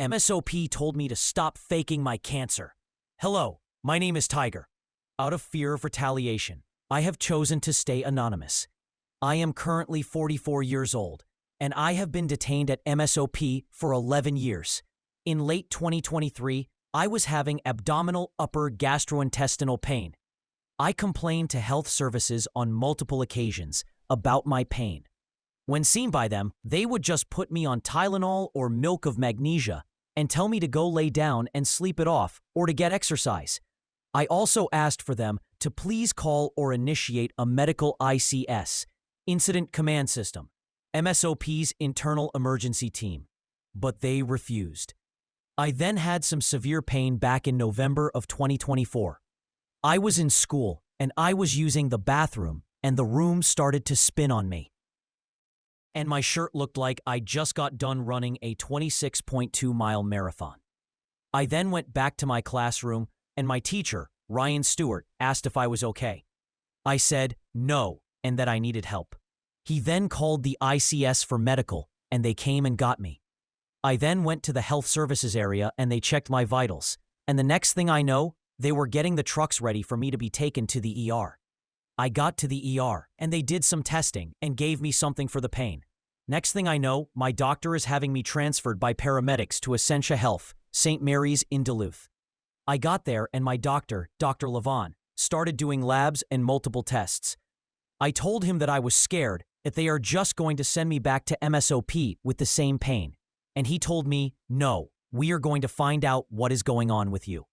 MSOP told me to stop faking my cancer. Hello, my name is Tiger. Out of fear of retaliation, I have chosen to stay anonymous. I am currently 44 years old, and I have been detained at MSOP for 11 years. In late 2023, I was having abdominal upper gastrointestinal pain. I complained to health services on multiple occasions about my pain. When seen by them, they would just put me on Tylenol or milk of magnesia and tell me to go lay down and sleep it off or to get exercise. I also asked for them to please call or initiate a medical ICS, Incident Command System, MSOP's internal emergency team, but they refused. I then had some severe pain back in November of 2024. I was in school and I was using the bathroom and the room started to spin on me. And my shirt looked like I just got done running a 26.2-mile marathon. I then went back to my classroom and my teacher, Ryan Stewart, asked if I was okay. I said no and that I needed help. He then called the ICS for medical and they came and got me. I then went to the health services area and they checked my vitals. And the next thing I know, they were getting the trucks ready for me to be taken to the ER. I got to the ER and they did some testing and gave me something for the pain. Next thing I know, my doctor is having me transferred by paramedics to Essentia Health, St. Mary's in Duluth. I got there and my doctor, Dr. Levon, started doing labs and multiple tests. I told him that I was scared, that they are just going to send me back to MSOP with the same pain. And he told me, no, we are going to find out what is going on with you.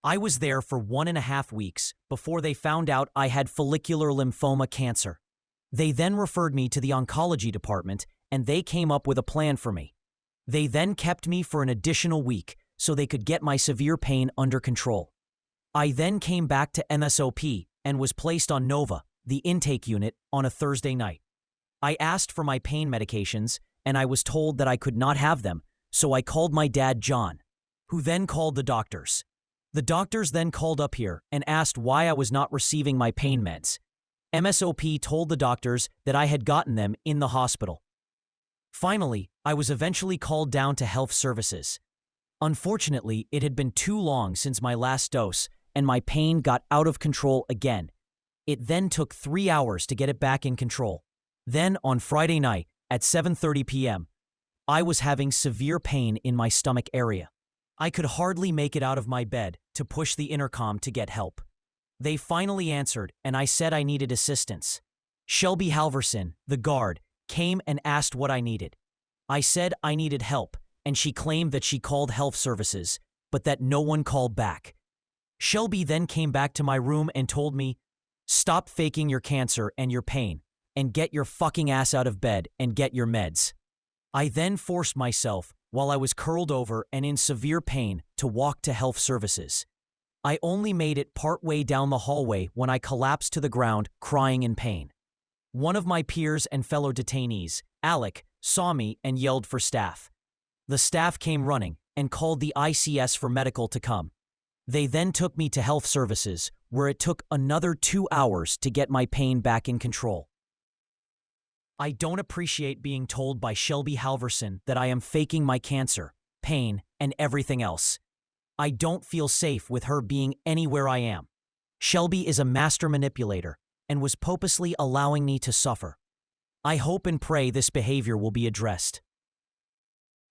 I was there for 1.5 weeks before they found out I had follicular lymphoma cancer. They then referred me to the oncology department and they came up with a plan for me. They then kept me for an additional week so they could get my severe pain under control. I then came back to MSOP and was placed on Nova, the intake unit, on a Thursday night. I asked for my pain medications and I was told that I could not have them, so I called my dad, John, who then called the doctors. The doctors then called up here and asked why I was not receiving my pain meds. MSOP told the doctors that I had gotten them in the hospital. Finally, I was eventually called down to health services. Unfortunately, it had been too long since my last dose and my pain got out of control again. It then took 3 hours to get it back in control. Then on Friday night at 7:30 p.m., I was having severe pain in my stomach area. I could hardly make it out of my bed to push the intercom to get help. They finally answered and I said I needed assistance. Shelby Halverson, the guard, came and asked what I needed. I said I needed help and she claimed that she called health services, but that no one called back. Shelby then came back to my room and told me, stop faking your cancer and your pain and get your fucking ass out of bed and get your meds. I then forced myself, while I was curled over and in severe pain, to walk to health services. I only made it partway down the hallway when I collapsed to the ground, crying in pain. One of my peers and fellow detainees, Alec, saw me and yelled for staff. The staff came running and called the ICS for medical to come. They then took me to health services, where it took another 2 hours to get my pain back in control. I don't appreciate being told by Shelby Halverson that I am faking my cancer, pain, and everything else. I don't feel safe with her being anywhere I am. Shelby is a master manipulator and was purposely allowing me to suffer. I hope and pray this behavior will be addressed.